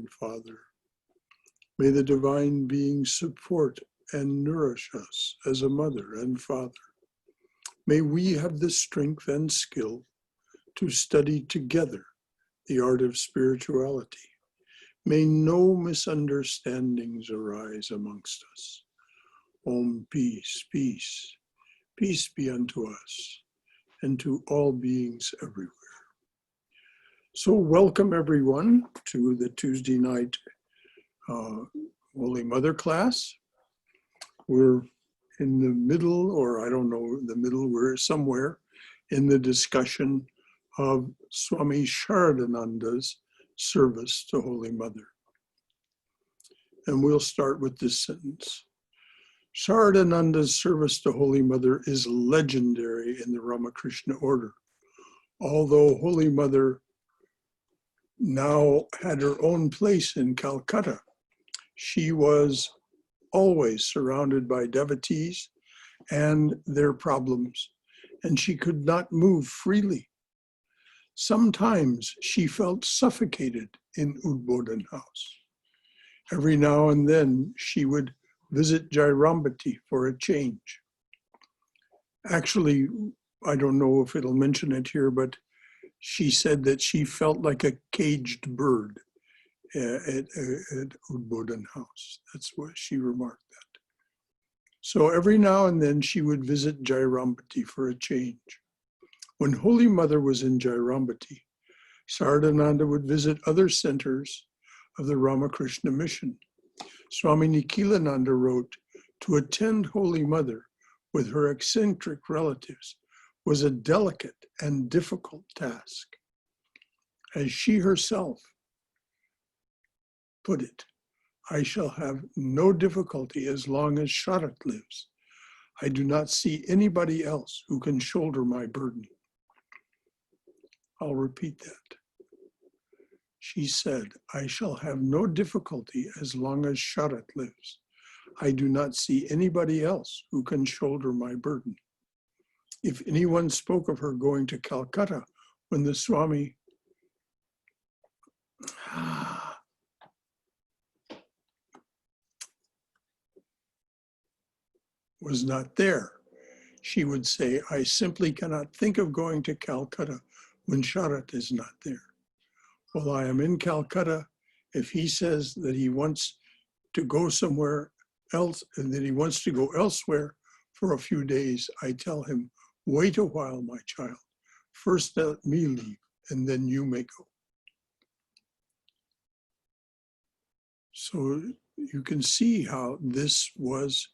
and Father. May the divine beings support and nourish us as a mother and father. May we have the strength and skill to study together the art of spirituality. May no misunderstandings arise amongst us. Om, peace, peace, peace be unto us and to all beings everywhere. So welcome everyone to the Tuesday night Holy Mother class. We're in the middle, or I don't know, the middle, we're somewhere in the discussion of Swami Sharadananda's service to Holy Mother. And we'll start with this sentence. Sharadananda's service to Holy Mother is legendary in the Ramakrishna order. Although Holy Mother now had her own place in Calcutta, she was always surrounded by devotees and their problems, and she could not move freely. Sometimes she felt suffocated in Udbodhan house. Every now and then she would visit Jairambati for a change. Actually, I don't know if it'll mention it here, but she said that she felt like a caged bird at Udbodhan house. That's what she remarked that. So every now and then she would visit Jairambati for a change. When Holy Mother was in Jairambati, Saradananda would visit other centers of the Ramakrishna mission. Swami Nikhilananda wrote, to attend Holy Mother with her eccentric relatives was a delicate and difficult task. As she herself put it, I shall have no difficulty as long as Sharat lives. I do not see anybody else who can shoulder my burden. I'll repeat that. She said, I shall have no difficulty as long as Sharat lives. I do not see anybody else who can shoulder my burden. If anyone spoke of her going to Calcutta when the Swami was not there, she would say, I simply cannot think of going to Calcutta when Sharat is not there. While I am in Calcutta, if he says that he wants to go somewhere else and that he wants to go elsewhere for a few days, I tell him, wait a while, my child. First let me leave, and then you may go. So you can see how this was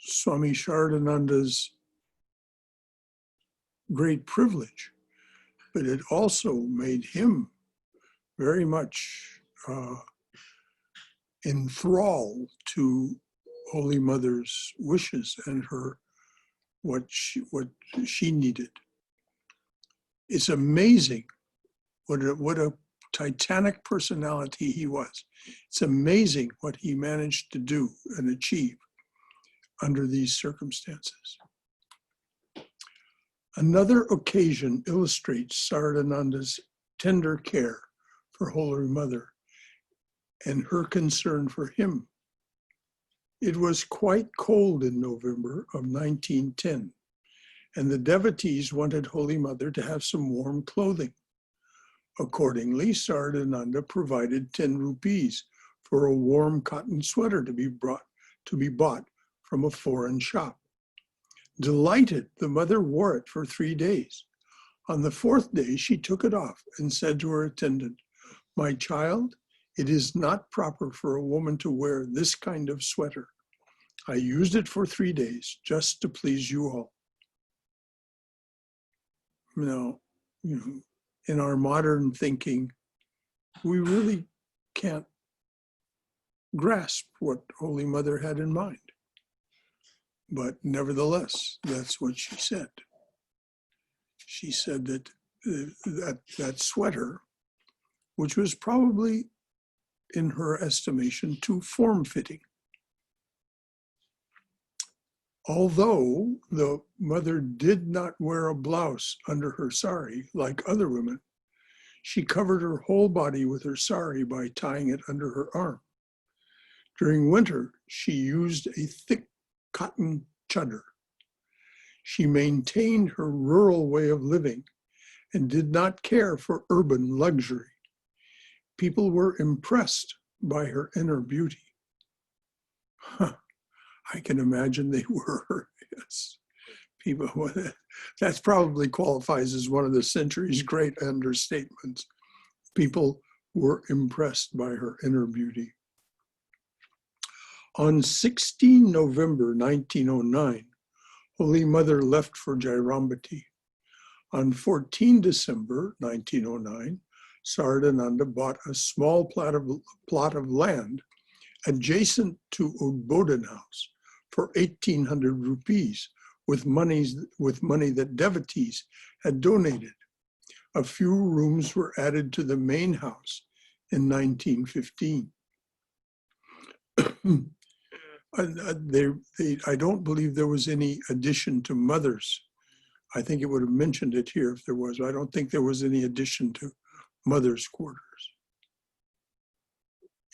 Swami Sharadananda's great privilege, but it also made him very much enthralled to Holy Mother's wishes and her what she needed. It's amazing what a titanic personality he was. It's amazing what he managed to do and achieve under these circumstances. Another occasion illustrates Saradananda's tender care for Holy Mother and her concern for him. It was quite cold in November of 1910, and the devotees wanted Holy Mother to have some warm clothing. Accordingly, Saradananda provided 10 rupees for a warm cotton sweater to be bought from a foreign shop. Delighted, the mother wore it for 3 days. On the 4th day, she took it off and said to her attendant, my child, it is not proper for a woman to wear this kind of sweater. I used it for 3 days just to please you all. Now, in our modern thinking, we really can't grasp what Holy Mother had in mind. But nevertheless, that's what she said. She said that that sweater, which was probably, in her estimation, too form-fitting. Although the mother did not wear a blouse under her sari like other women, She covered her whole body with her sari by tying it under her arm. During winter, she used a thick cotton chadar. She maintained her rural way of living and did not care for urban luxury. People were impressed by her inner beauty. Huh, I can imagine they were, yes. People, that probably qualifies as one of the century's great understatements. People were impressed by her inner beauty. On 16 November 1909, Holy Mother left for Jairambati. On 14 December 1909, Saradananda bought a small plot of land adjacent to Udbodhan House for 1,800 rupees with money that devotees had donated. A few rooms were added to the main house in 1915. I don't believe there was any addition to mothers. I think it would have mentioned it here if there was. I don't think there was any addition to mothers' quarters.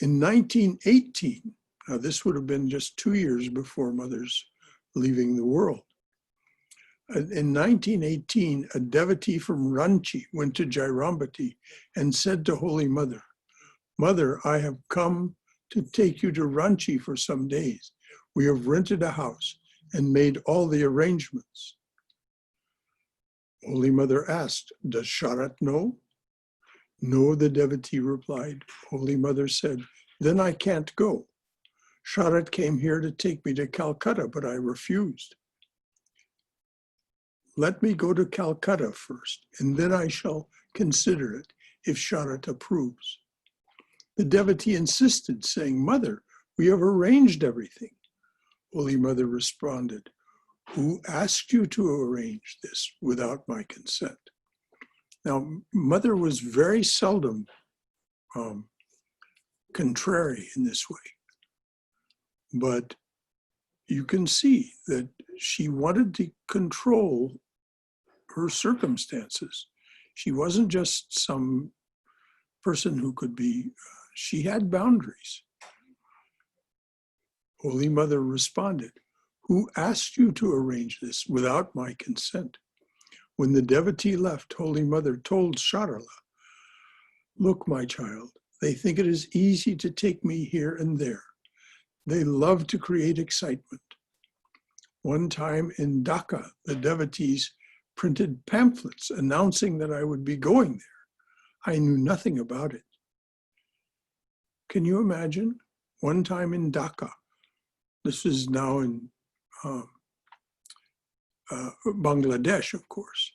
In 1918, now this would have been just 2 years before Mother's leaving the world. In 1918, a devotee from Ranchi went to Jairambati and said to Holy Mother, "Mother, I have come to take you to Ranchi for some days. We have rented a house and made all the arrangements." Holy Mother asked, "Does Sharat know?" "No," the devotee replied. Holy Mother said, "Then I can't go. Sharat came here to take me to Calcutta, but I refused. Let me go to Calcutta first, and then I shall consider it if Sharat approves." The devotee insisted, saying, "Mother, we have arranged everything." Holy Mother responded, "Who asked you to arrange this without my consent?" Now, Mother was very seldom contrary in this way, but you can see that she wanted to control her circumstances. She wasn't just some person who could be, she had boundaries. Holy Mother responded, "Who asked you to arrange this without my consent?" When the devotee left, Holy Mother told Sharala, "Look, my child, they think it is easy to take me here and there. They love to create excitement. One time in Dhaka, the devotees printed pamphlets announcing that I would be going there. I knew nothing about it." Can you imagine? One time in Dhaka, this is now in Bangladesh, of course.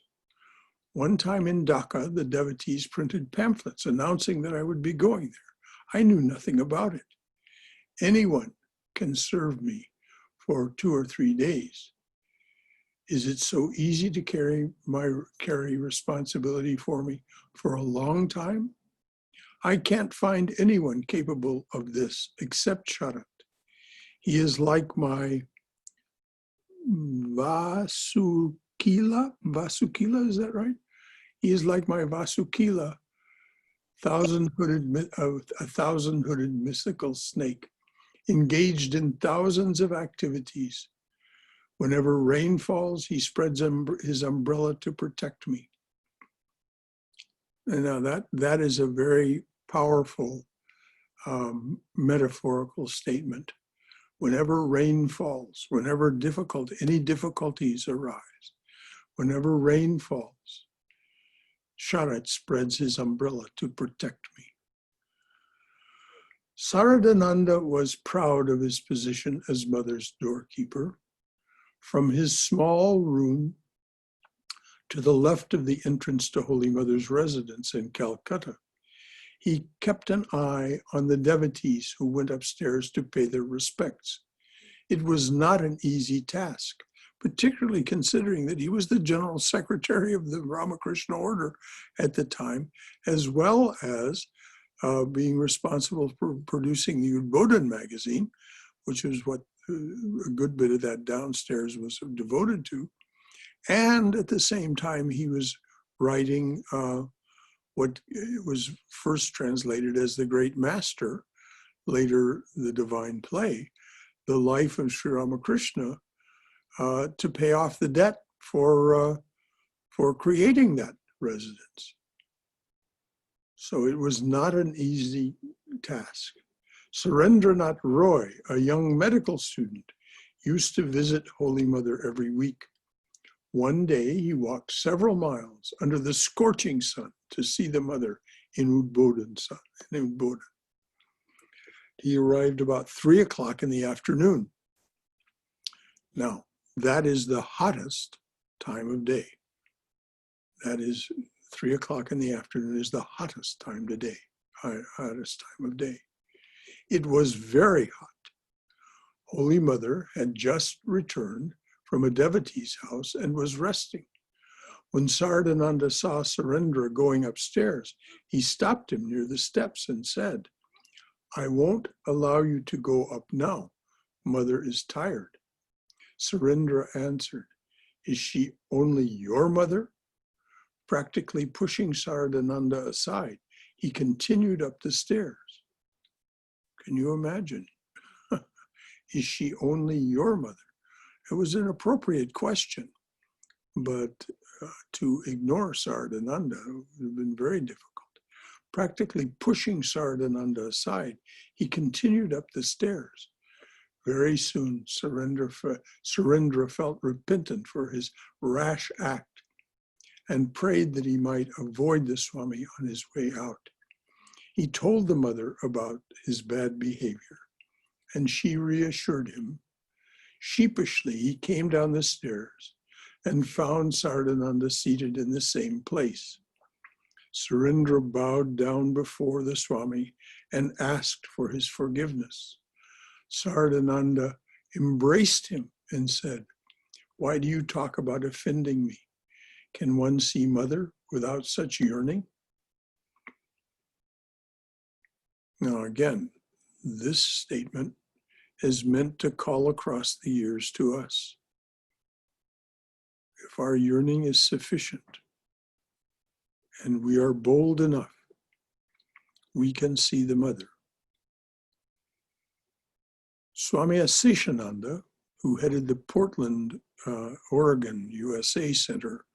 One time in Dhaka, the devotees printed pamphlets announcing that I would be going there. I knew nothing about it. Anyone can serve me for 2 or 3 days. Is it so easy to carry responsibility for me for a long time? I can't find anyone capable of this except Sharat. He is like my Vasukila, is that right? He is like my Vasukila, a thousand-hooded mystical snake, engaged in thousands of activities. Whenever rain falls, he spreads his umbrella to protect me. And now that is a very powerful metaphorical statement. Whenever rain falls, whenever any difficulties arise, whenever rain falls, Sharat spreads his umbrella to protect me. Saradananda was proud of his position as Mother's doorkeeper. From his small room to the left of the entrance to Holy Mother's residence in Calcutta, he kept an eye on the devotees who went upstairs to pay their respects. It was not an easy task, particularly considering that he was the general secretary of the Ramakrishna order at the time, as well as being responsible for producing the Udbodhan magazine, which is what a good bit of that downstairs was devoted to. And at the same time, he was writing what was first translated as the Great Master, later the Divine Play, the life of Sri Ramakrishna, to pay off the debt for creating that residence. So it was not an easy task. Surendranath Roy, a young medical student, used to visit Holy Mother every week. One day he walked several miles under the scorching sun to see the mother in Udbodhan. He arrived about 3 o'clock in the afternoon. Now, that is the hottest time of day. That is 3 o'clock in the afternoon is the hottest time of day. It was very hot. Holy Mother had just returned from a devotee's house and was resting. When Saradananda saw Surendra going upstairs, he stopped him near the steps and said, "I won't allow you to go up now. Mother is tired." Surendra answered, "Is she only your mother?" Practically pushing Saradananda aside, he continued up the stairs. Can you imagine? Is she only your mother? It was an appropriate question, but to ignore Saradananda would have been very difficult. Practically pushing Saradananda aside, he continued up the stairs. Very soon, Surendra felt repentant for his rash act and prayed that he might avoid the Swami on his way out. He told the mother about his bad behavior, and she reassured him. Sheepishly, he came down the stairs and found Saradananda seated in the same place. Surendra bowed down before the Swami and asked for his forgiveness. Saradananda embraced him and said, "Why do you talk about offending me? Can one see Mother without such yearning?" Now again, this statement is meant to call across the years to us. If our yearning is sufficient and we are bold enough, we can see the Mother. Swami Aseshananda, who headed the Portland, Oregon, USA Center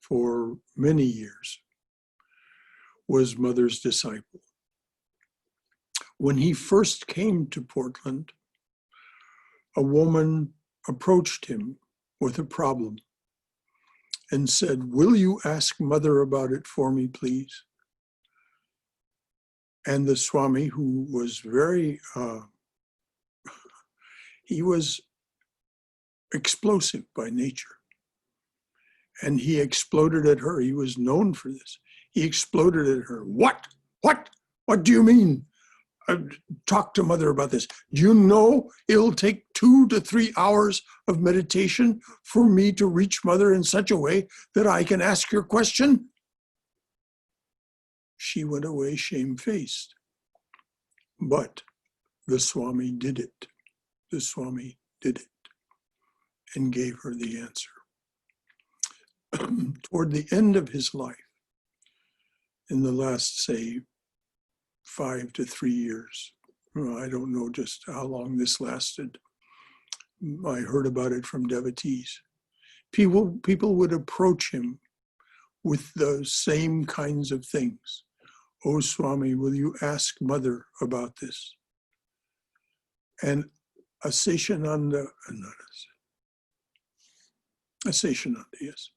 for many years, was Mother's disciple. When he first came to Portland, a woman approached him with a problem and said, "Will you ask Mother about it for me, please?" And the Swami, who was he was explosive by nature, and he exploded at her. He was known for this. He exploded at her. What do you mean? Talk to Mother about this. Do you know it'll take 2 to 3 hours of meditation for me to reach Mother in such a way that I can ask your question? She went away shamefaced. But the Swami did it. The Swami did it and gave her the answer. Toward the end of his life, in the last, say, 5 to 3 years, I don't know just how long this lasted. I heard about it from devotees. People would approach him with the same kinds of things. "Oh, Swami, will you ask Mother about this?" And Aseshananda, yes.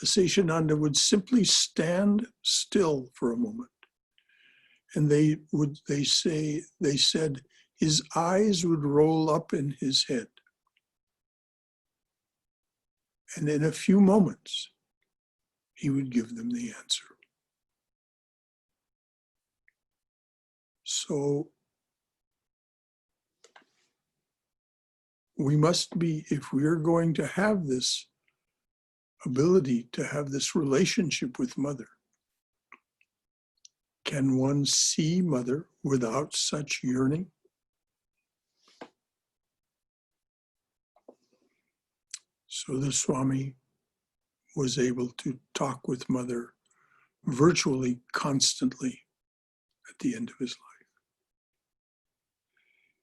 Aseshananda would simply stand still for a moment. And they said his eyes would roll up in his head. And in a few moments, he would give them the answer. So we must be, if we are going to have this ability to have this relationship with Mother, can one see Mother without such yearning? So the Swami was able to talk with Mother virtually constantly at the end of his life.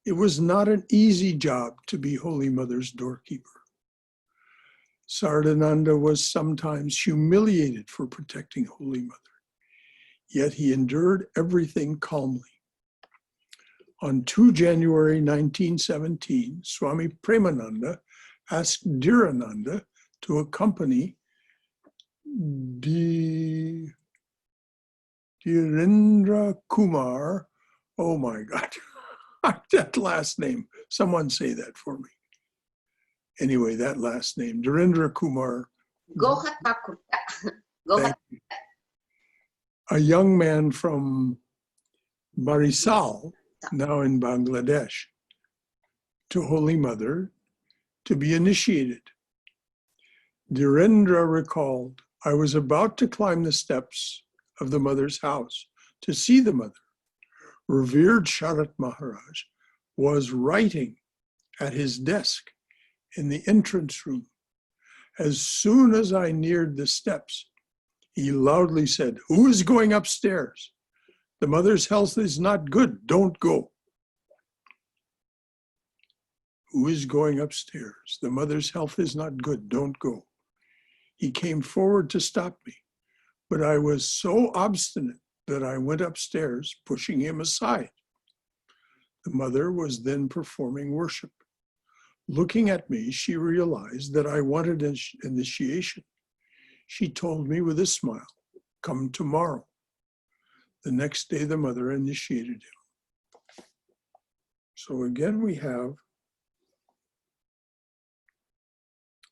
It was not an easy job to be Holy Mother's doorkeeper. Saradananda was sometimes humiliated for protecting Holy Mother, yet he endured everything calmly. On 2 January 1917, Swami Premananda asked Dhirananda to accompany Dhirendra Kumar. Oh my God, that last name. Someone say that for me. Anyway, that last name, Dhirendra Kumar. A young man from Barisal, now in Bangladesh, to Holy Mother to be initiated. Dhirendra recalled, I was about to climb the steps of the Mother's house to see the Mother. Revered Sharat Maharaj was writing at his desk in the entrance room. As soon as I neared the steps, he loudly said, who is going upstairs? The Mother's health is not good, don't go. Who is going upstairs? The Mother's health is not good, don't go. He came forward to stop me, but I was so obstinate that I went upstairs, pushing him aside. The Mother was then performing worship. Looking at me, she realized that I wanted initiation. She told me with a smile, come tomorrow. The next day, the Mother initiated him. So again, we have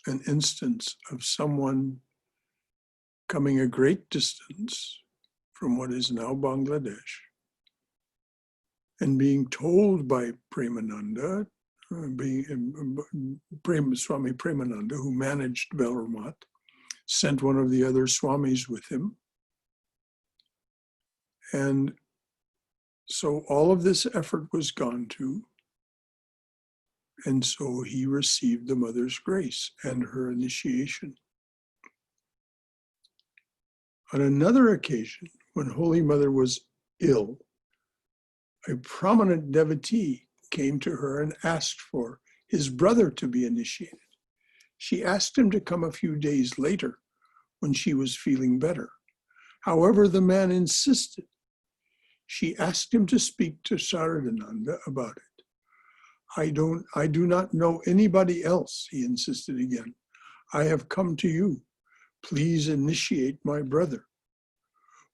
an instance of someone coming a great distance from what is now Bangladesh and being told by Premananda, Swami Premananda, who managed Belramat, sent one of the other Swamis with him. And so all of this effort was gone to, and so he received the Mother's grace and her initiation. On another occasion, when Holy Mother was ill, a prominent devotee came to her and asked for his brother to be initiated. She asked him to come a few days later when she was feeling better. However, the man insisted. She asked him to speak to Saradananda about it. I do not know anybody else, he insisted again. I have come to you. Please initiate my brother.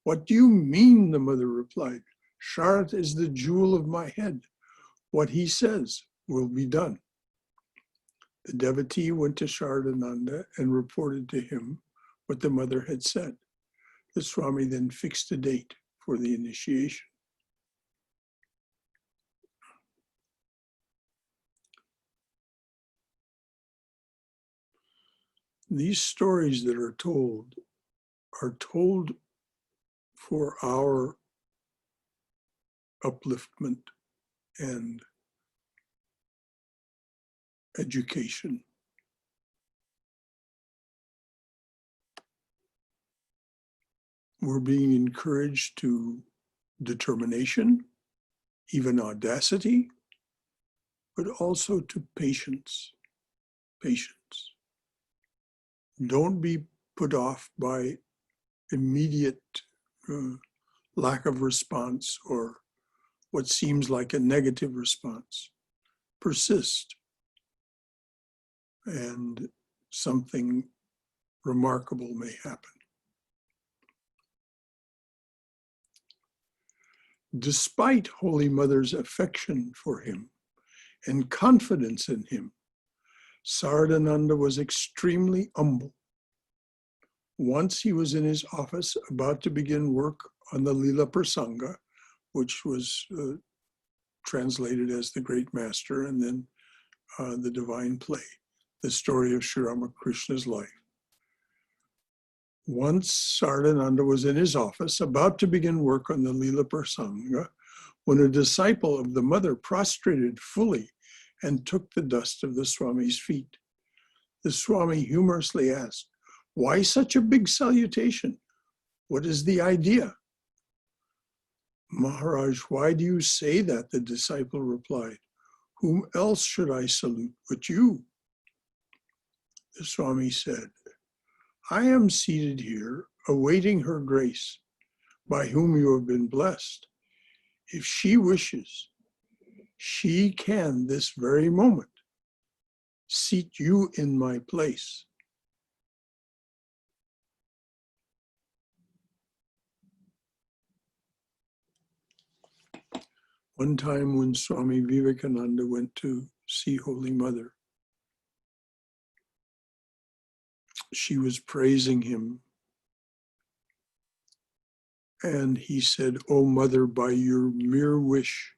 What do you mean, the Mother replied. Sharat is the jewel of my head. What he says will be done. The devotee went to Saradananda and reported to him what the Mother had said. The Swami then fixed a date for the initiation. These stories that are told for our upliftment and education. We're being encouraged to determination, even audacity, but also to patience. Patience. Don't be put off by immediate lack of response or what seems like a negative response. Persist, and something remarkable may happen. Despite Holy Mother's affection for him and confidence in him, Saradananda was extremely humble. Once he was in his office about to begin work on the Lila Prasanga, which was translated as the Great Master, and then the Divine Play, the story of Sri Ramakrishna's life. Once Saradananda was in his office about to begin work on the Lila Prasanga, when a disciple of the Mother prostrated fully and took the dust of the Swami's feet. The Swami humorously asked, "Why such a big salutation? What is the idea? Maharaj, why do you say that? The disciple replied. Whom else should I salute but you? The Swami said, I am seated here, awaiting her grace, by whom you have been blessed. If she wishes, she can this very moment seat you in my place. One time when Swami Vivekananda went to see Holy Mother, she was praising him. And he said, "Oh Mother, by your mere wish,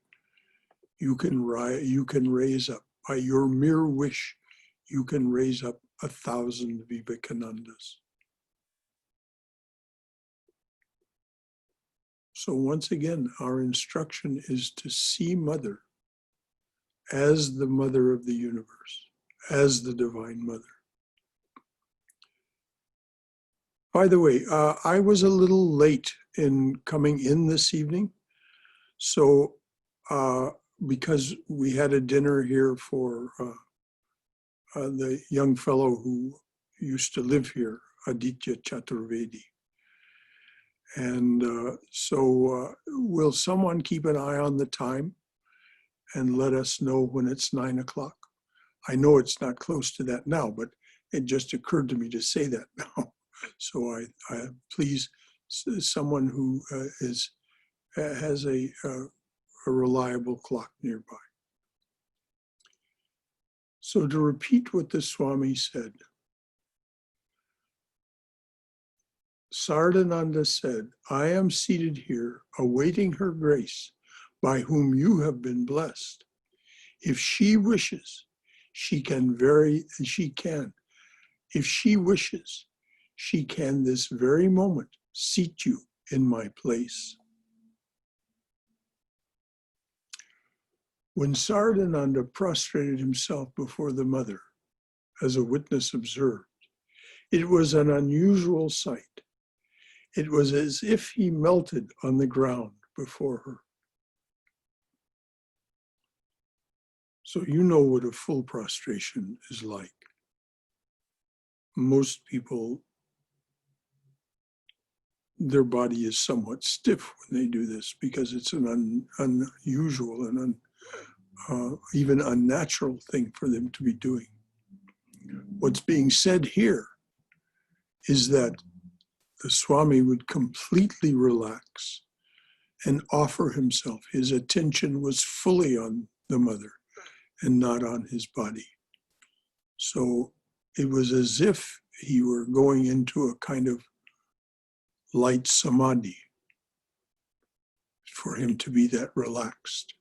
you can raise up. By your mere wish, you can raise up 1,000 Vivekanandas." So once again, our instruction is to see Mother as the Mother of the universe, as the Divine Mother. By the way, I was a little late in coming in this evening. So because we had a dinner here for the young fellow who used to live here, Aditya Chaturvedi. And so will someone keep an eye on the time and let us know when it's 9 o'clock? I know it's not close to that now, but it just occurred to me to say that now. So I please, someone who has a reliable clock nearby. So to repeat what the Swami said, Saradananda said, I am seated here awaiting her grace by whom you have been blessed. If she wishes, she can. If she wishes, she can this very moment seat you in my place. When Saradananda prostrated himself before the Mother, as a witness observed, it was an unusual sight. It was as if he melted on the ground before her. So you know what a full prostration is like. Most people, their body is somewhat stiff when they do this because it's an unusual and even unnatural thing for them to be doing. What's being said here is that the Swami would completely relax and offer himself. His attention was fully on the Mother and not on his body. So it was as if he were going into a kind of light samadhi for him to be that relaxed.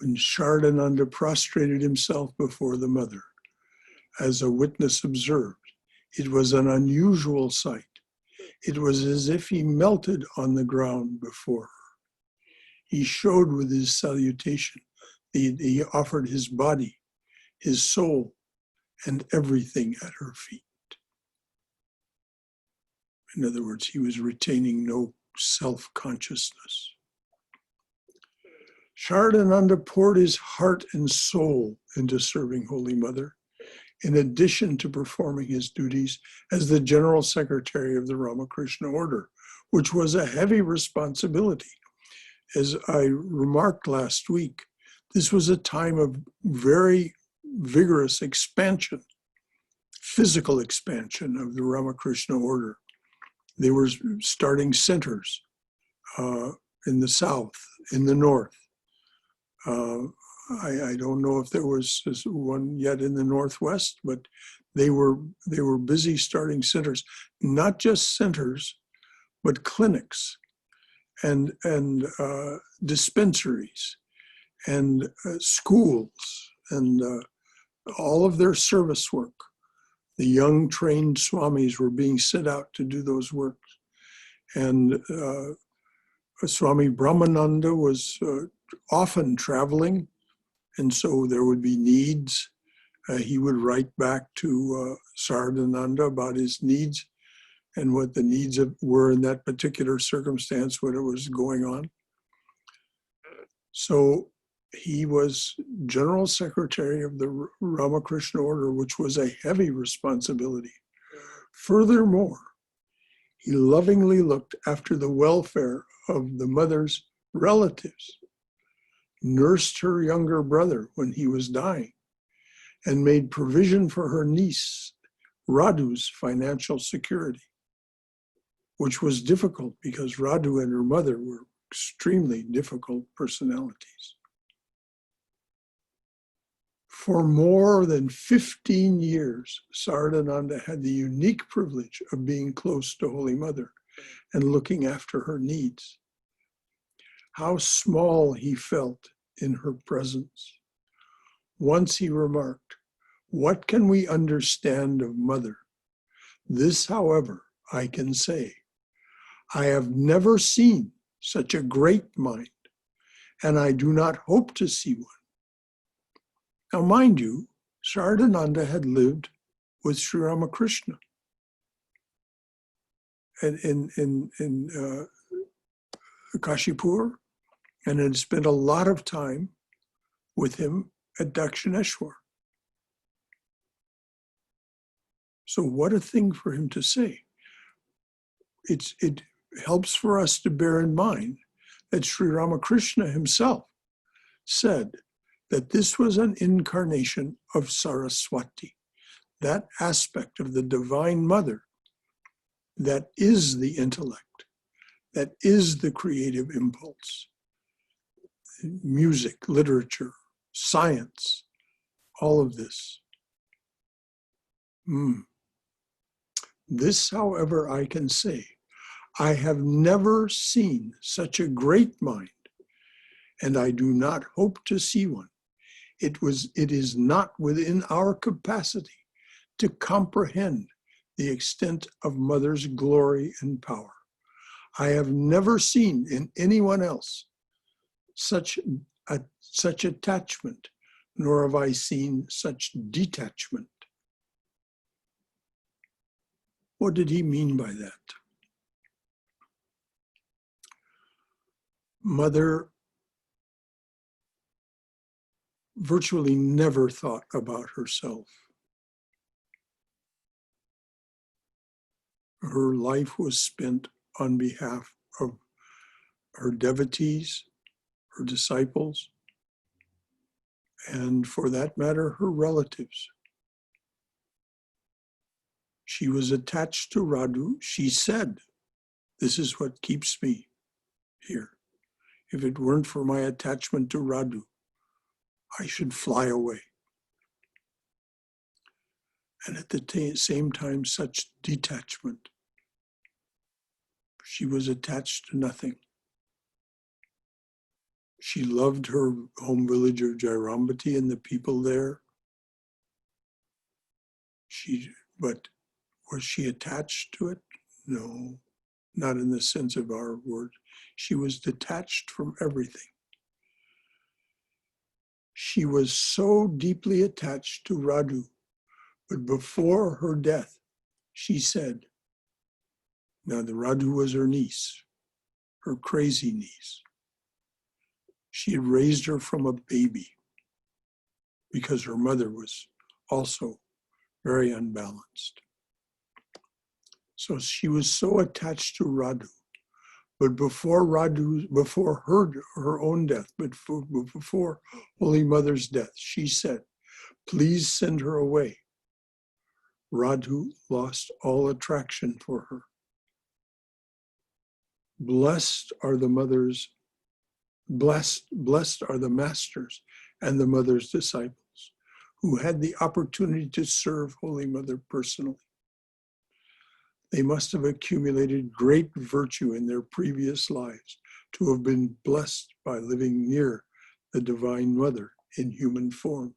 When Saradananda prostrated himself before the Mother, as a witness observed, it was an unusual sight. It was as if he melted on the ground before her. He showed with his salutation, he offered his body, his soul, and everything at her feet. In other words, he was retaining no self-consciousness. Saradananda poured his heart and soul into serving Holy Mother, in addition to performing his duties as the General Secretary of the Ramakrishna Order, which was a heavy responsibility. As I remarked last week, this was a time of very vigorous expansion, physical expansion of the Ramakrishna Order. They were starting centers in the south, in the north. I don't know if there was one yet in the Northwest, but they were busy starting centers, not just centers, but clinics and dispensaries and schools and all of their service work. The young trained swamis were being sent out to do those works. And Swami Brahmananda was often traveling, and so there would be needs. He would write back to Saradananda about his needs, and what the needs were in that particular circumstance when it was going on. So he was General Secretary of the Ramakrishna Order, which was a heavy responsibility. Furthermore, he lovingly looked after the welfare of the mother's relatives, nursed her younger brother when he was dying, and made provision for her niece, Radhu's financial security, which was difficult because Radhu and her mother were extremely difficult personalities. For more than 15 years, Saradananda had the unique privilege of being close to Holy Mother and looking after her needs. How small he felt in her presence. Once he remarked, "What can we understand of Mother? This, however, I can say. I have never seen such a great mind, and I do not hope to see one." Now, mind you, Saradananda had lived with Sri Ramakrishna in Kashipur, and had spent a lot of time with him at Dakshineshwar. So what a thing for him to say. It helps for us to bear in mind that Sri Ramakrishna himself said that this was an incarnation of Saraswati, that aspect of the Divine Mother that is the intellect, that is the creative impulse. Music, literature, science, all of this. This, however, I can say, I have never seen such a great mind, and I do not hope to see one. It is not within our capacity to comprehend the extent of Mother's glory and power. I have never seen in anyone else such attachment, nor have I seen such detachment. What did he mean by that? Mother virtually never thought about herself. Her life was spent on behalf of her devotees, her disciples, and for that matter, her relatives. She was attached to Radhu. She said, "This is what keeps me here. If it weren't for my attachment to Radhu, I should fly away." And at the same time, such detachment. She was attached to nothing. She loved her home village of Jairambati and the people there. But was she attached to it? No, not in the sense of our word. She was detached from everything. She was so deeply attached to Radhu, but before her death, she said, now the Radhu was her niece, her crazy niece. She had raised her from a baby because her mother was also very unbalanced. So she was so attached to Radhu, but before her own death, but before Holy Mother's death, she said, "Please send her away." Radhu lost all attraction for her. Blessed are the masters and the mother's disciples who had the opportunity to serve Holy Mother personally. They must have accumulated great virtue in their previous lives to have been blessed by living near the Divine Mother in human form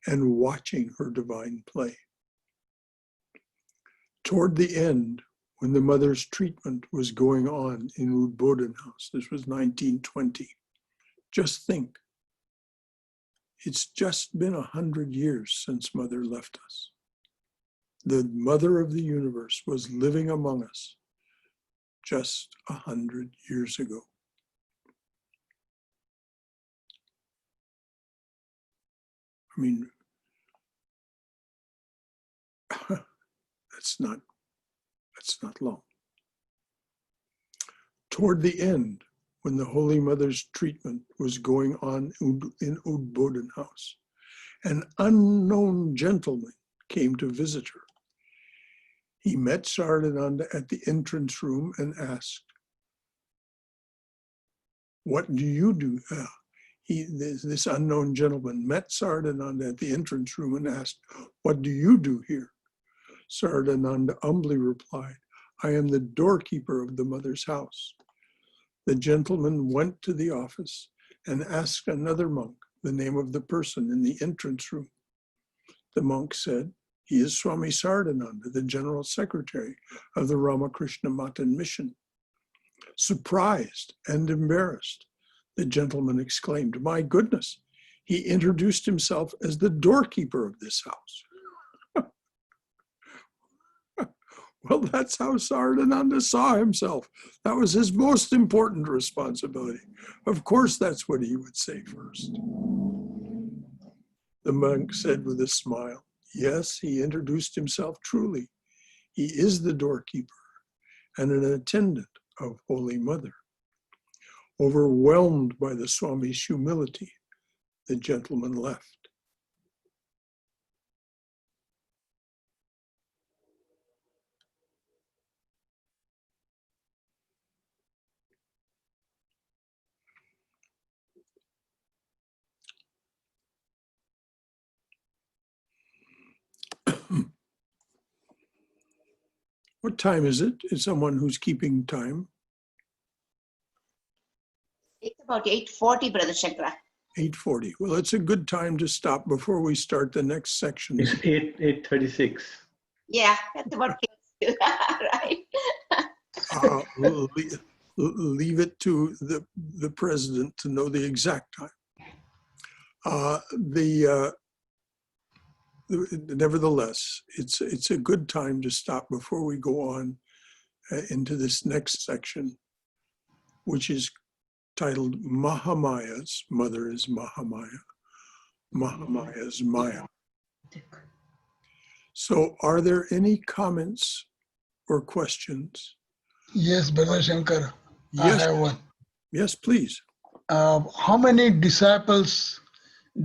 and watching her divine play. Toward the end, when the mother's treatment was going on in Udbodhan House, this was 1920, just think, it's just been 100 years since Mother left us. the mother of the universe, was living among us just 100 years ago. I mean, that's not long. Toward the end, when the Holy Mother's treatment was going on in Udbodhan house, an unknown gentleman came to visit her. He met Saradananda at the entrance room and asked, "What do you do?" This unknown gentleman met Saradananda at the entrance room and asked, "What do you do here?" Saradananda humbly replied, "I am the doorkeeper of the mother's house." The gentleman went to the office and asked another monk the name of the person in the entrance room. The monk said, "He is Swami Saradananda, the general secretary of the Ramakrishna Matan mission." Surprised and embarrassed, the gentleman exclaimed, "My goodness, he introduced himself as the doorkeeper of this house." Well, that's how Saradananda saw himself. That was his most important responsibility. Of course, that's what he would say first. The monk said with a smile, "Yes, he introduced himself truly. He is the doorkeeper and an attendant of Holy Mother." Overwhelmed by the Swami's humility, the gentleman left. What time is it? Is someone who's keeping time? It's about 8:40, Brother Shankara. 8:40. Well, it's a good time to stop before we start the next section. It's 8:36. Yeah, that's about right. Leave it to the president to know the exact time. Nevertheless, it's a good time to stop before we go on into this next section, which is titled Mahamaya's Mother is Mahamaya. Mahamaya's Maya. So are there any comments or questions? Yes, Brother Shankar. Yes. I have one. Yes, please. How many disciples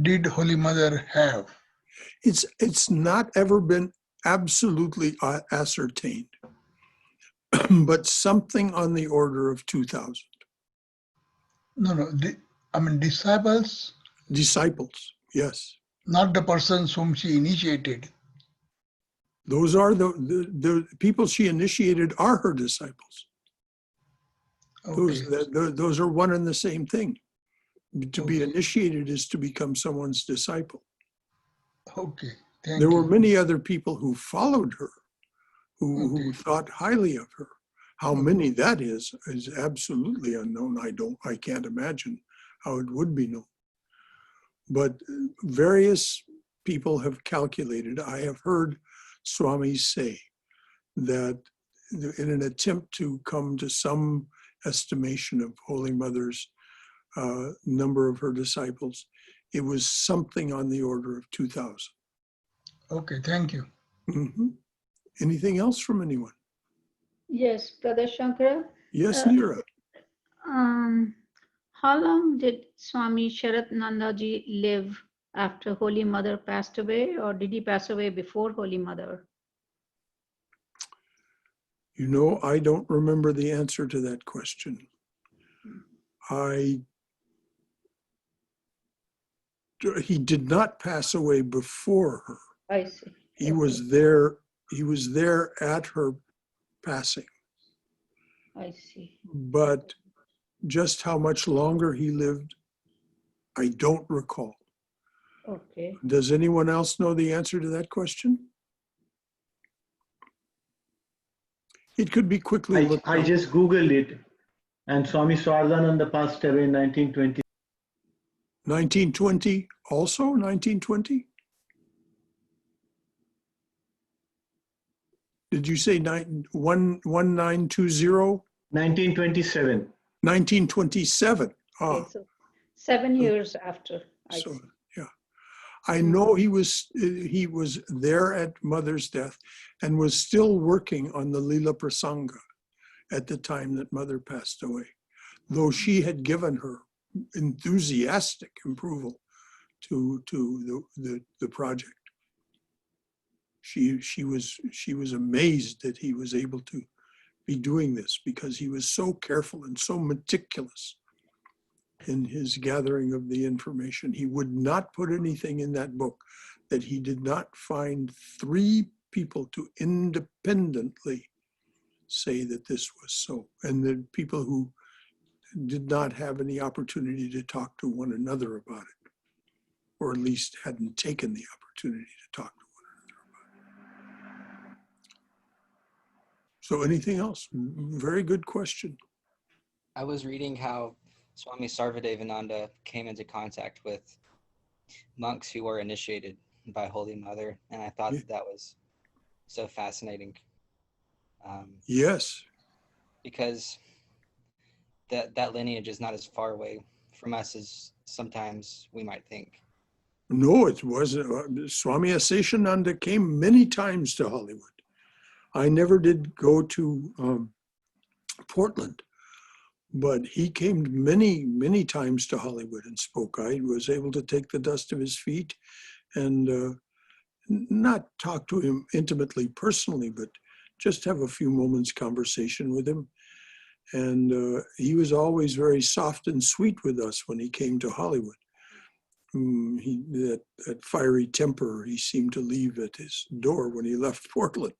did Holy Mother have? It's not ever been absolutely ascertained, but something on the order of 2,000. No. Disciples, Disciples, yes. not the persons whom she initiated. Those are the people she initiated are her disciples. Okay. Those are one and the same thing. To be Okay. initiated is to become someone's disciple. Okay. Thank There you. were many other people who followed her, who Okay. thought highly of her. How many that is absolutely unknown. I can't imagine how it would be known. But various people have calculated. I have heard Swamis say that in an attempt to come to some estimation of Holy Mother's number of her disciples, it was something on the order of 2,000. Okay, thank you. Mm-hmm. Anything else from anyone? Yes, Brother Shankara. Yes, Neera. How long did Swami Sharadananda ji live after Holy Mother passed away, or did he pass away before Holy Mother? You know, I don't remember the answer to that question. He did not pass away before her. I see. He was there at her passing. I see. But just how much longer he lived, I don't recall. Okay. Does anyone else know the answer to that question? It could be quickly looked I up. just Googled it, and Swami Saradananda passed away in 1920. 1920, also 1920? Did you say 1920? 1927. 1927. Ah, Okay, so 7 years after, I so see. yeah. I know he was there at Mother's death and was still working on the Lila Prasanga at the time that Mother passed away, though she had given her enthusiastic approval to the project. She was amazed that he was able to be doing this because he was so careful and so meticulous in his gathering of the information. He would not put anything in that book that he did not find 3 people to independently say that this was so, and the people who did not have any opportunity to talk to one another about it, or at least hadn't taken the opportunity to talk to one another about it. So anything else? Very good question. I was reading how Swami Sarada Devi came into contact with monks who were initiated by Holy Mother, and I thought that was so fascinating. Yes. Because that lineage is not as far away from us as sometimes we might think. No, it wasn't. Swami Aseshananda came many times to Hollywood. I never did go to Portland, but he came many, many times to Hollywood and spoke. I was able to take the dust of his feet and not talk to him intimately, personally, but just have a few moments conversation with him. And he was always very soft and sweet with us when he came to Hollywood. That fiery temper he seemed to leave at his door when he left Portland.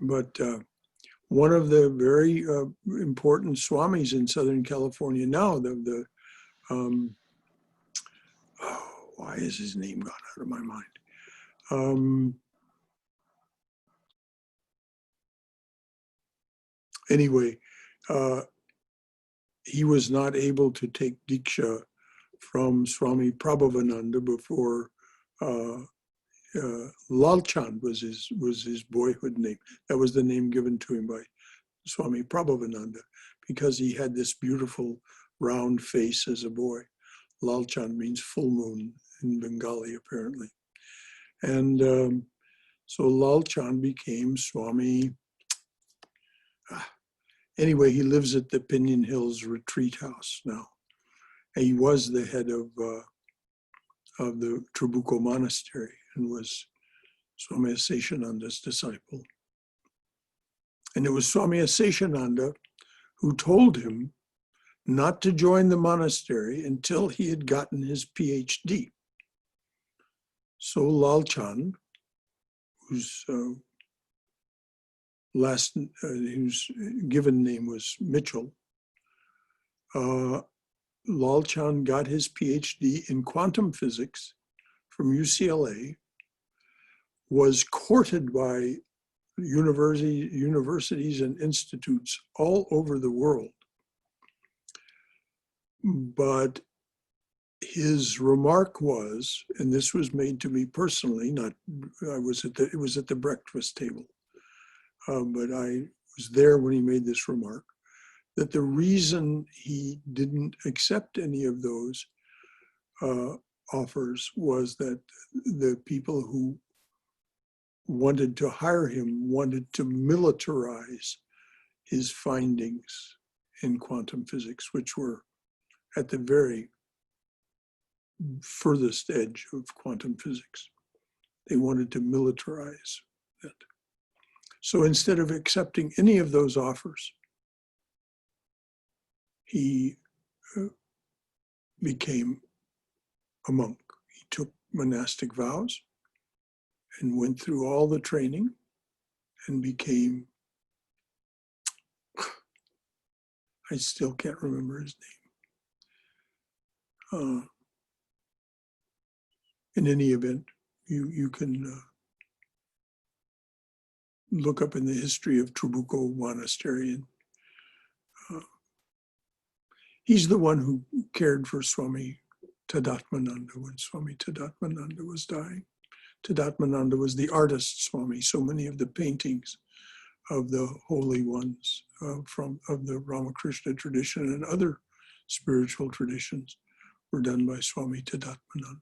But one of the very important swamis in Southern California now, why is his name gone out of my mind? Anyway, he was not able to take Diksha from Swami Prabhavananda before Lalchand was his boyhood name. That was the name given to him by Swami Prabhavananda because he had this beautiful round face as a boy. Lalchand means full moon in Bengali, apparently. And so Lalchand became Swami. Anyway, he lives at the Pinion Hills Retreat House now. And he was the head of the Trabuco Monastery and was Swami Aseshananda's disciple. And it was Swami Aseshananda who told him not to join the monastery until he had gotten his PhD. So Lalchand, whose given name was Mitchell, Lalchand got his PhD in quantum physics from UCLA, was courted by universities and institutes all over the world. But his remark was, and this was made to me personally, it was at the breakfast table, but I was there when he made this remark, that the reason he didn't accept any of those offers was that the people who wanted to hire him wanted to militarize his findings in quantum physics, which were at the very furthest edge of quantum physics. They wanted to militarize that. So instead of accepting any of those offers, he became a monk. He took monastic vows and went through all the training and became, I still can't remember his name. In any event, you can look up in the history of Trabuco Monastery. And he's the one who cared for Swami Tadatmananda when Swami Tadatmananda was dying. Tadatmananda was the artist Swami. So many of the paintings of the holy ones of the Ramakrishna tradition and other spiritual traditions were done by Swami Tadatmananda.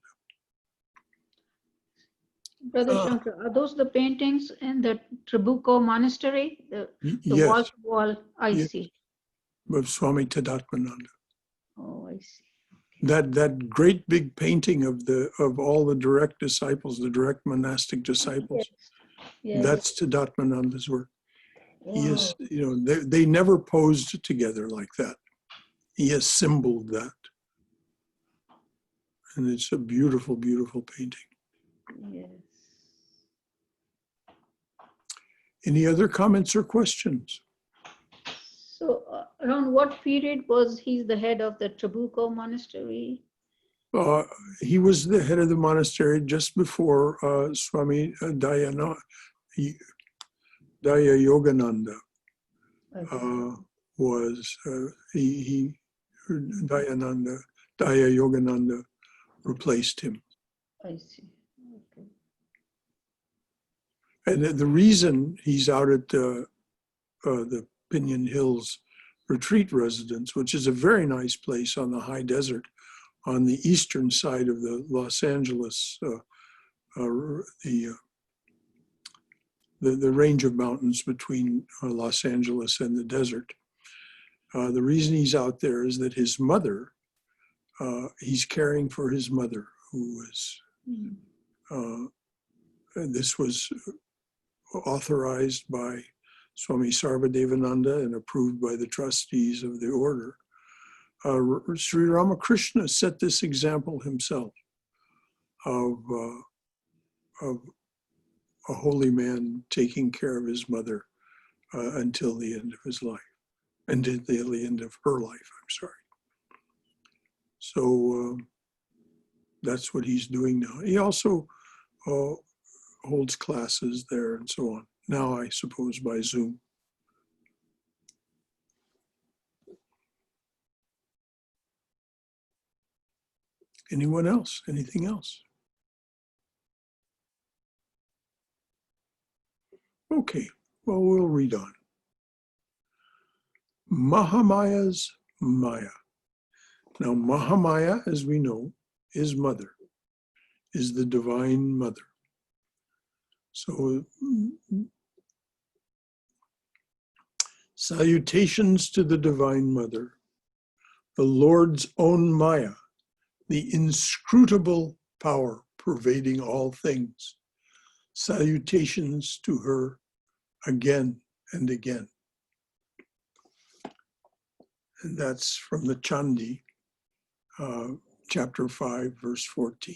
Brother Ah. Shankar, are those the paintings in the Trabuco Monastery? The wall Yes, to wall, I Yes. see. of Swami Tadatmananda. Oh, I see. That great big painting of all the direct disciples, the direct monastic disciples, Yes. that's Tadatmananda's work. He is, Wow. they never posed together like that. He has symboled that. And it's a beautiful, beautiful painting. Yes. Any other comments or questions? So around what period was he the head of the Trabuco Monastery? He was the head of the monastery just before Swami Daya Yogananda was, Daya Yogananda replaced him. I see. Okay. And the reason he's out at the Pinion Hills retreat residence, which is a very nice place on the high desert on the eastern side of the Los Angeles, the range of mountains between Los Angeles and the desert. The reason he's out there is that his mother, he's caring for his mother, who was, this was authorized by Swami Sarada Devi and approved by the trustees of the order. Sri Ramakrishna set this example himself of a holy man taking care of his mother until the end of his life, until the end of her life, I'm sorry. So that's what he's doing now. He also holds classes there and so on. Now, I suppose by Zoom. Anyone else? Anything else? Okay, well, we'll read on. Mahamaya's Maya. Now, Mahamaya, as we know, is mother, is the divine mother. So, salutations to the divine mother, the Lord's own Maya, the inscrutable power pervading all things. Salutations to her again and again. And that's from the Chandi, chapter 5, verse 14.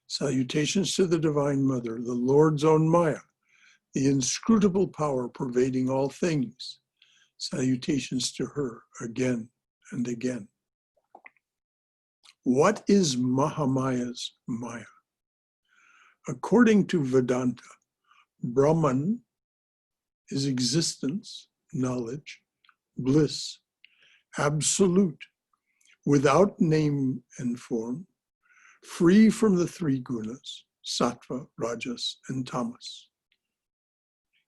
Salutations to the Divine Mother, the Lord's own Maya, the inscrutable power pervading all things. Salutations to her again and again. What is Mahamaya's Maya? According to Vedanta, Brahman is existence, knowledge, bliss, absolute, without name and form, free from the three gunas, sattva, rajas, and tamas.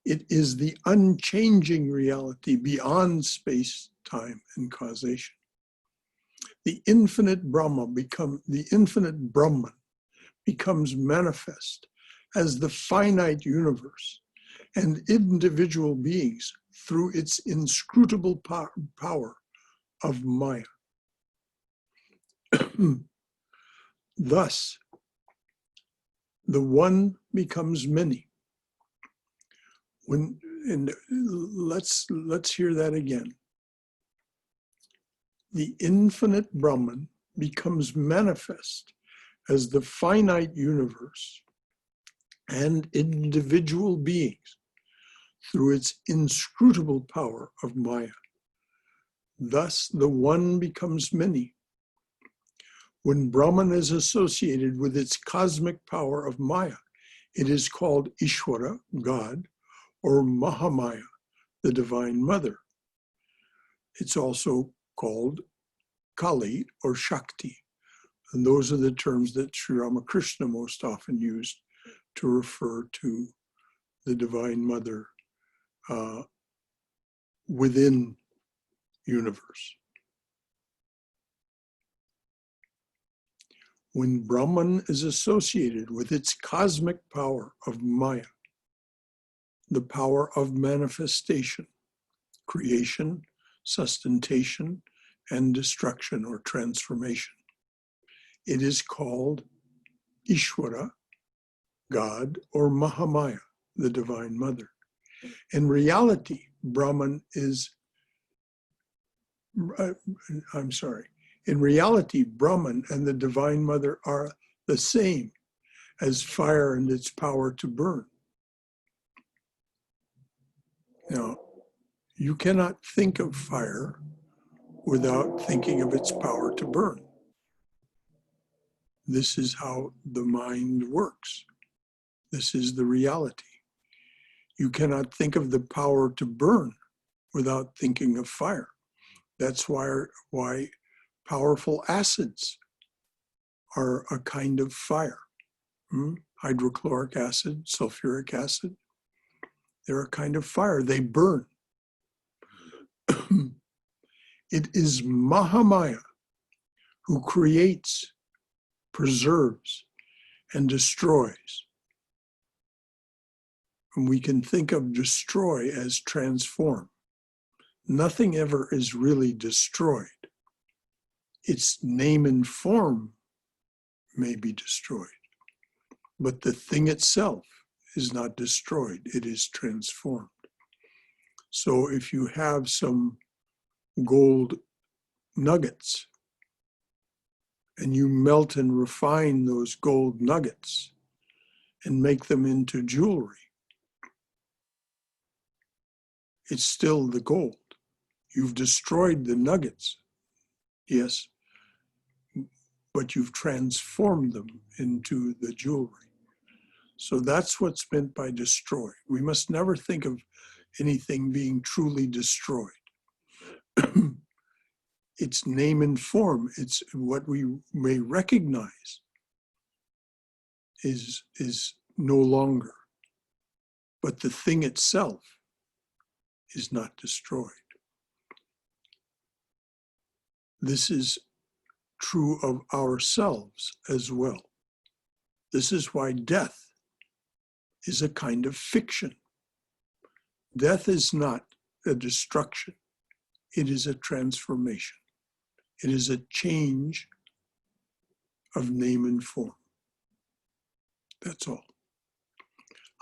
It is the unchanging reality beyond space, time, and causation. The infinite Brahman becomes manifest as the finite universe and individual beings through its inscrutable power of Maya. Thus, the one becomes many. Let's hear that again. The infinite Brahman becomes manifest as the finite universe and individual beings through its inscrutable power of Maya. Thus, the one becomes many. When Brahman is associated with its cosmic power of Maya, it is called Ishvara, God, or Mahamaya, the Divine Mother. It's also called Kali or Shakti. And those are the terms that Sri Ramakrishna most often used to refer to the Divine Mother within universe. When Brahman is associated with its cosmic power of Maya, the power of manifestation, creation, sustentation, and destruction or transformation, it is called Ishvara, God, or Mahamaya, the Divine Mother. In reality, Brahman is, in reality, Brahman and the Divine Mother are the same as fire and its power to burn. Now, you cannot think of fire without thinking of its power to burn. This is how the mind works. This is the reality. You cannot think of the power to burn without thinking of fire. That's why powerful acids are a kind of fire. Hydrochloric acid, sulfuric acid, they're a kind of fire. They burn. It is Mahamaya who creates, preserves, and destroys. And we can think of destroy as transform. Nothing ever is really destroyed. Its name and form may be destroyed, but the thing itself is not destroyed, it is transformed. So if you have some gold nuggets and you melt and refine those gold nuggets and make them into jewelry, it's still the gold. You've destroyed the nuggets, yes, but you've transformed them into the jewelry. So that's what's meant by destroy. We must never think of anything being truly destroyed. Its name and form, it's what we may recognize is no longer, but the thing itself is not destroyed. This is true of ourselves as well. This is why death is a kind of fiction. Death is not a destruction. It is a transformation. It is a change of name and form. That's all.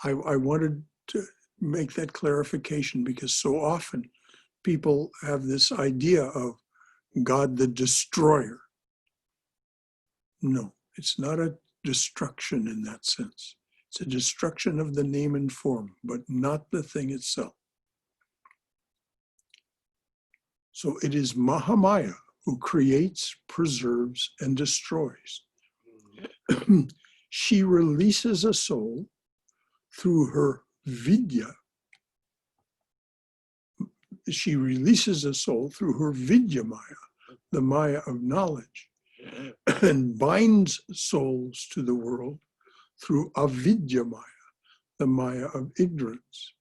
I wanted to make that clarification because so often people have this idea of God the destroyer. No, it's not a destruction in that sense. It's a destruction of the name and form, but not the thing itself. So it is Mahamaya who creates, preserves, and destroys. She releases a soul through her vidya. She releases a soul through her vidya maya, the maya of knowledge, and binds souls to the world through avidya maya, the maya of ignorance.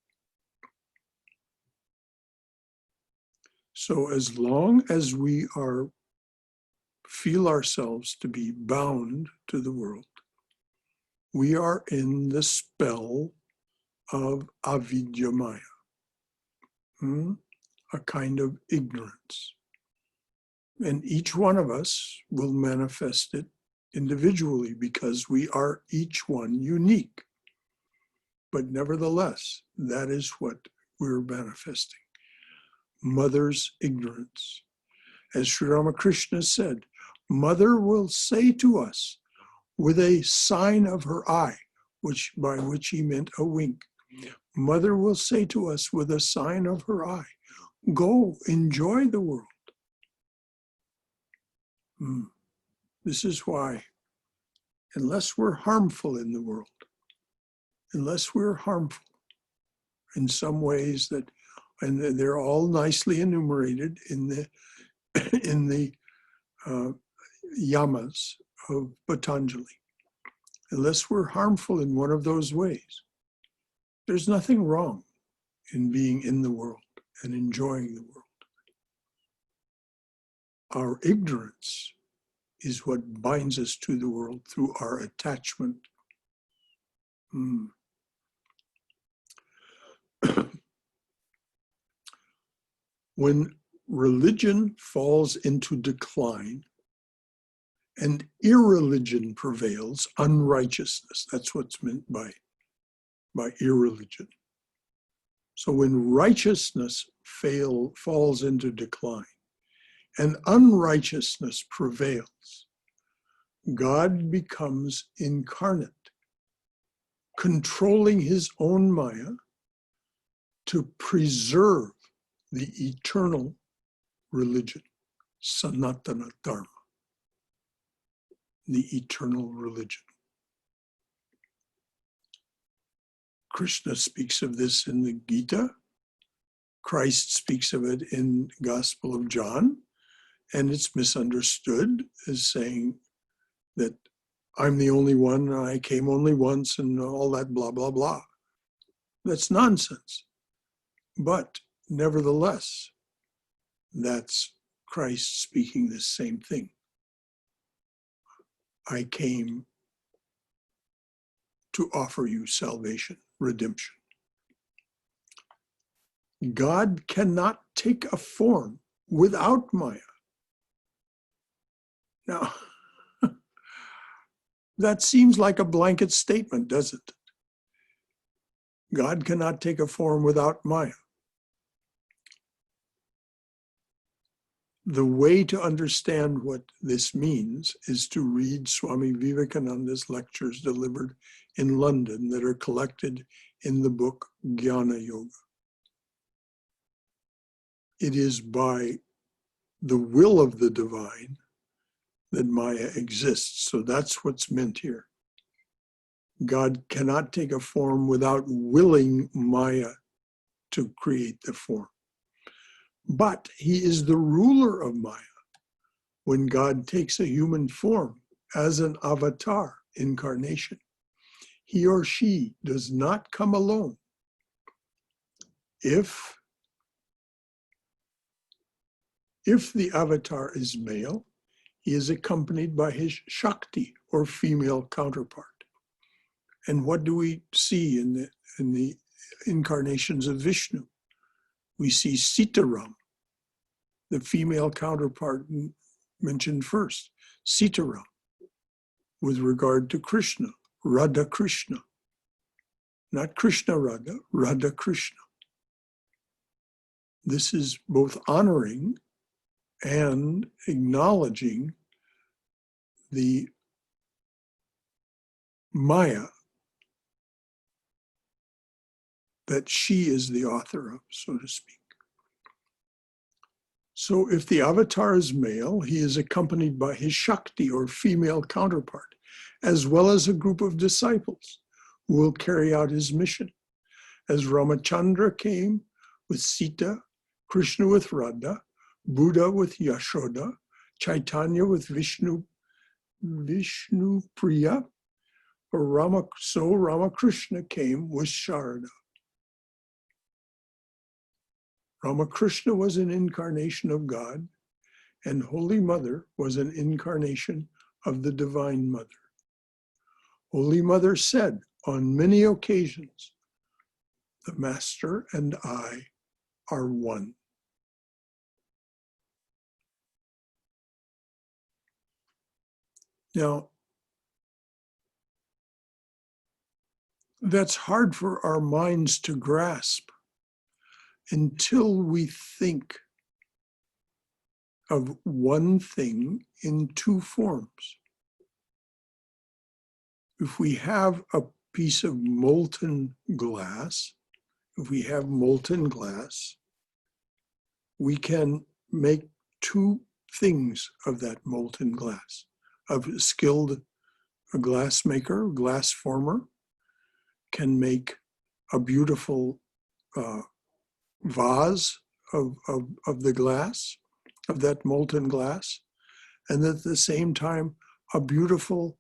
So as long as we feel ourselves to be bound to the world, we are in the spell of avidya maya, a kind of ignorance. And each one of us will manifest it individually because we are each one unique. But nevertheless, that is what we're manifesting. Mother's ignorance. As Sri Ramakrishna said, Mother will say to us with a sign of her eye, by which he meant a wink. Mother will say to us with a sign of her eye, go enjoy the world. This is why, unless we're harmful in the world, unless we're harmful in some ways that, and they're all nicely enumerated in the yamas of Patanjali, unless we're harmful in one of those ways, there's nothing wrong in being in the world and enjoying the world. Our ignorance is what binds us to the world through our attachment. When religion falls into decline and irreligion prevails, unrighteousness, that's what's meant by irreligion. So when righteousness falls into decline and unrighteousness prevails, God becomes incarnate, controlling his own Maya to preserve the eternal religion, Sanatana Dharma, the eternal religion. Krishna speaks of this in the Gita. Christ speaks of it in Gospel of John, and it's misunderstood as saying that I'm the only one, I came only once, and all that blah, blah, blah. That's nonsense. But nevertheless, that's Christ speaking this same thing. I came to offer you salvation, redemption. God cannot take a form without Maya. Now, that seems like a blanket statement, doesn't it? God cannot take a form without Maya. The way to understand what this means is to read Swami Vivekananda's lectures delivered in London that are collected in the book Jnana Yoga. It is by the will of the divine that Maya exists. So that's what's meant here. God cannot take a form without willing Maya to create the form. But he is the ruler of Maya. When God takes a human form as an avatar incarnation, he or she does not come alone. If the avatar is male, he is accompanied by his Shakti or female counterpart. And what do we see in the incarnations of Vishnu? We see Sitaram, the female counterpart mentioned first, Sitaram, with regard to Krishna, Radha Krishna. Not Krishna Radha, Radha Krishna. This is both honoring and acknowledging the Maya that she is the author of, so to speak. So if the avatar is male, he is accompanied by his Shakti or female counterpart, as well as a group of disciples who will carry out his mission. As Ramachandra came with Sita, Krishna with Radha, Buddha with Yashoda, Chaitanya with Vishnu Priya, so Ramakrishna came with Sharada. Ramakrishna was an incarnation of God, and Holy Mother was an incarnation of the Divine Mother. Holy Mother said on many occasions, the Master and I are one. Now, that's hard for our minds to grasp until we think of one thing in two forms. If we have a piece of molten glass, we can make two things of that molten glass. A glassmaker, glass former, can make a beautiful vase of the glass, of that molten glass, and at the same time, a beautiful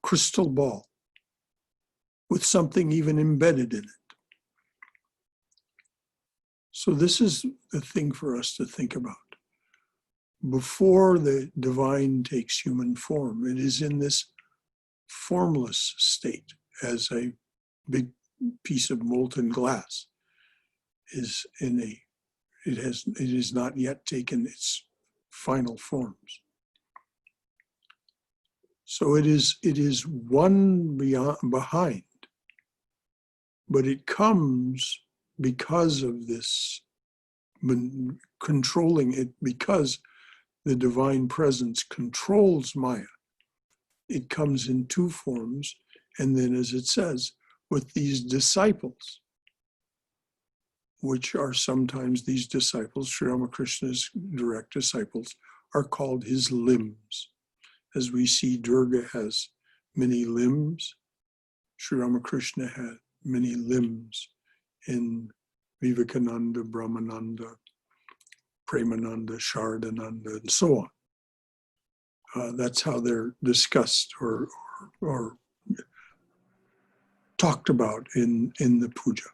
crystal ball with something even embedded in it. So this is the thing for us to think about. Before the divine takes human form, it is in this formless state, as a big piece of molten glass is in a, it is not yet taken its final forms. So it is one behind, but it comes because of this controlling it, because the divine presence controls Maya. It comes in two forms, and then, as it says, with these disciples, which are sometimes these disciples, Sri Ramakrishna's direct disciples, are called his limbs. As we see, Durga has many limbs. Sri Ramakrishna had many limbs in Vivekananda, Brahmananda, Premananda, Sharadananda, and so on. That's how they're discussed or talked about in the puja.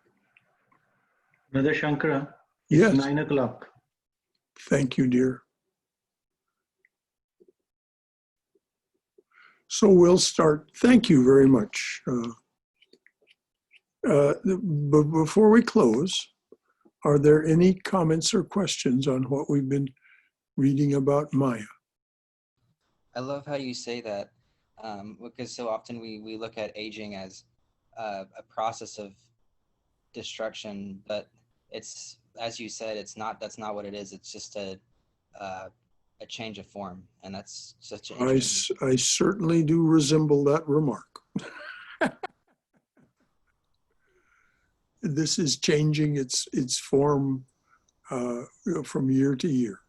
Brother Shankara, it's Yes. 9 o'clock. Thank you, dear. So we'll start. Thank you very much. But before we close, are there any comments or questions on what we've been reading about Maya? I love how you say that, because so often we look at aging as a process of destruction, but it's, as you said, it's not. That's not what it is. It's just a change of form, and that's such an interesting. I certainly do resemble that remark. This is changing its form from year to year.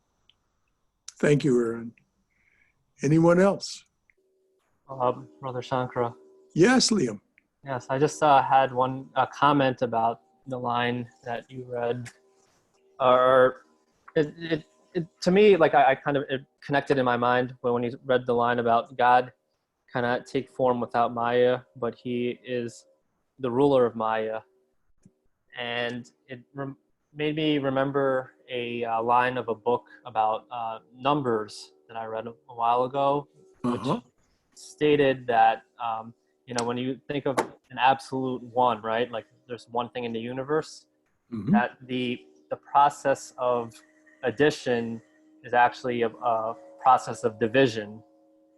Thank you, Aaron. Anyone else? Brother Shankara. Yes, Liam. Yes, I just had one comment about the line that you read. Or it to me, like I kind of it connected in my mind when you read the line about God cannot take form without Maya, but he is the ruler of Maya. And it made me remember a line of a book about numbers that I read a while ago, which stated that when you think of an absolute one, right? Like there's one thing in the universe, that the process of addition is actually a process of division,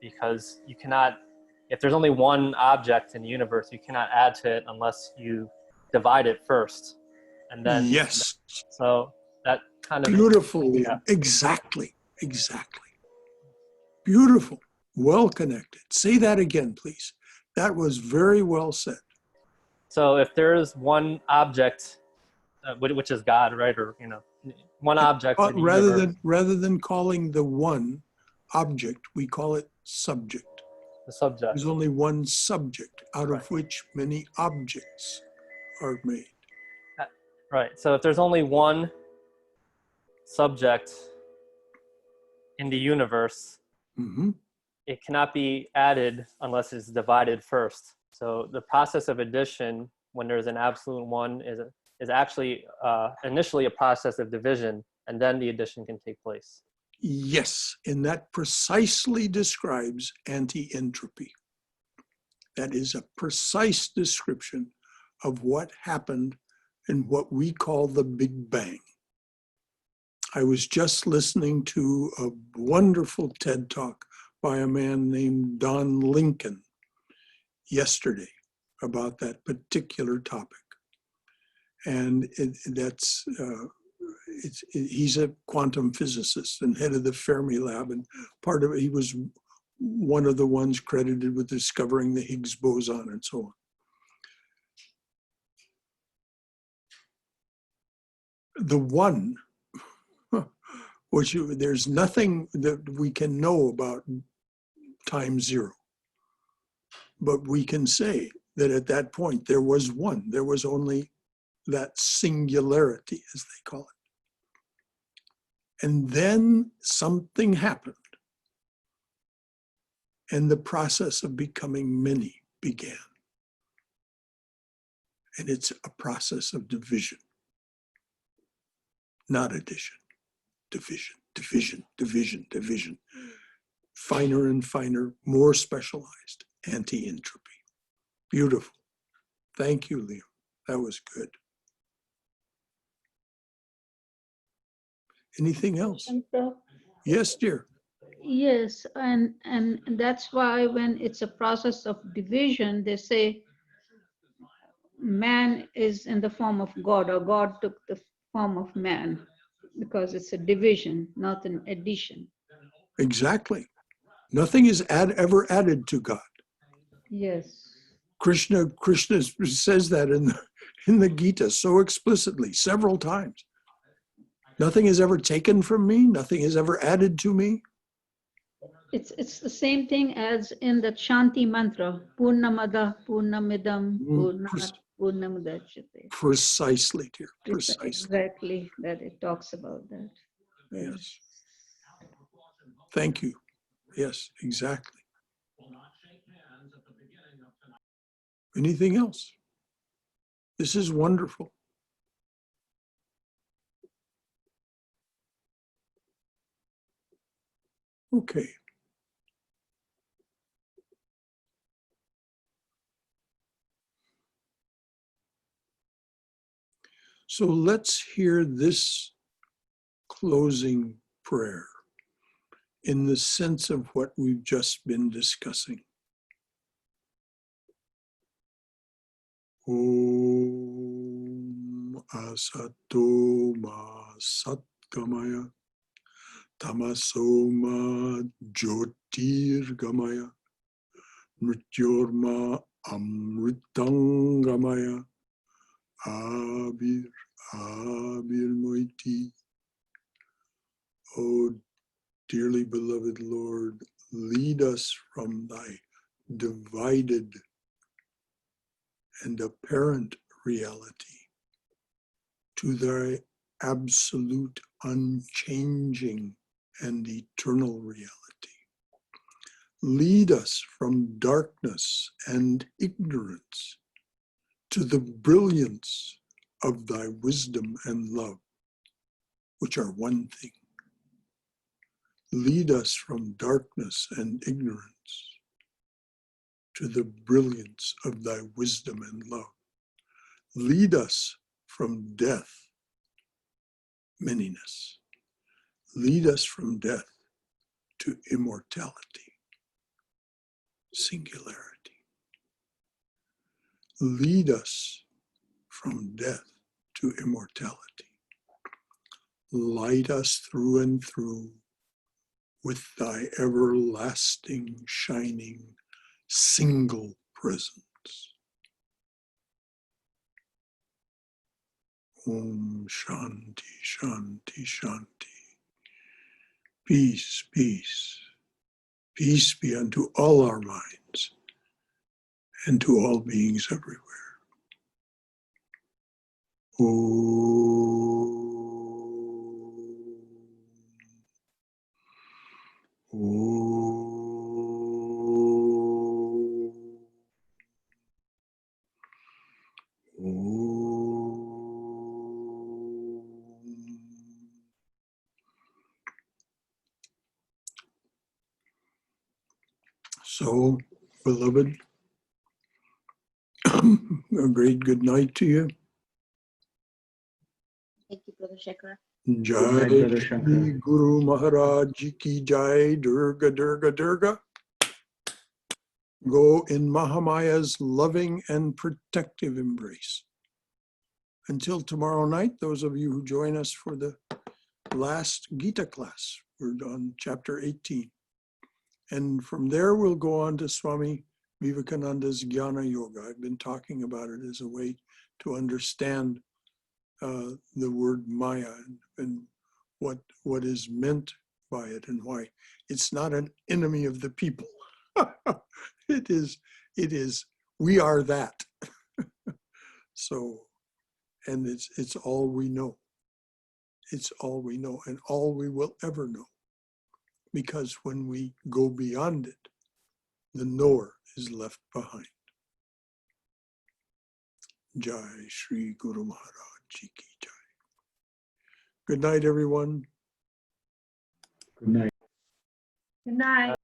because you cannot, if there's only one object in the universe, you cannot add to it unless you divide it first. And then, yes. So that kind of. Beautiful, Liam. Yeah. Exactly. Beautiful. Well connected. Say that again, please. That was very well said. So if there is one object, which is God, right? Or, one object in the universe. Rather than calling the one object, we call it subject. The subject. There's only one subject out of which many objects are made. Right. So if there's only one subject in the universe, it cannot be added unless it's divided first. So the process of addition, when there's an absolute one, is actually initially a process of division, and then the addition can take place. Yes, and that precisely describes anti-entropy. That is a precise description of what happened in what we call the Big Bang. I was just listening to a wonderful TED Talk by a man named Don Lincoln yesterday about that particular topic. And he's a quantum physicist and head of the Fermi Lab, and part of it, he was one of the ones credited with discovering the Higgs boson and so on. The one, which there's nothing that we can know about time zero, but we can say that at that point there was one, there was only that singularity, as they call it. And then something happened, and the process of becoming many began. And it's a process of division. not addition. Division, division, division, division. Finer and finer, more specialized, anti-entropy. Beautiful. Thank you, Liam. That was good. Anything else? Shankara? Yes, dear. Yes, and that's why when it's a process of division, they say man is in the form of God, or God took the form of man, because it's a division, not an addition. Exactly. Nothing is ever added to God. Yes. Krishna says that in the Gita so explicitly several times. Nothing is ever taken from me. Nothing is ever added to me. It's the same thing as in the Shanti mantra, Purnamada, Purnamidam, Purnat, Purnamudachyate. Precisely, dear. It's Precisely. exactly that it talks about that. Yes. Thank you. Yes, exactly. Anything else? This is wonderful. Okay. So let's hear this closing prayer in the sense of what we've just been discussing. Om Asato Ma Satgamaya Tamaso Ma Jyotirgamaya Mrityorma Amritangamaya Abir Moiti. O dearly beloved Lord, lead us from thy divided and apparent reality to thy absolute, unchanging, and eternal reality. Lead us from darkness and ignorance to the brilliance of thy wisdom and love, which are one thing. Lead us from darkness and ignorance to the brilliance of thy wisdom and love. Lead us from death, manyness. Lead us from death to immortality, singularity. Lead us from death to immortality. Light us through and through with thy everlasting, shining, single presence. Om Shanti, Shanti, Shanti. Peace, peace. Peace be unto all our minds and to all beings everywhere. Om. So, beloved, a great good night to you. Thank you, Brother Shankara. Jai night, Brother Shri Shankara. Guru Maharaj Ki Jai, Durga, Durga, Durga. Go in Mahamaya's loving and protective embrace. Until tomorrow night, those of you who join us for the last Gita class, we're on chapter 18. And from there, we'll go on to Swami Vivekananda's Jnana Yoga. I've been talking about it as a way to understand the word Maya and what is meant by it and why it's not an enemy of the people. It is, we are that. So, and it's all we know. It's all we know and all we will ever know. Because when we go beyond it, the knower is left behind. Jai Shri Guru Maharaj Ji Ki Jai. Good night, everyone. Good night. Good night.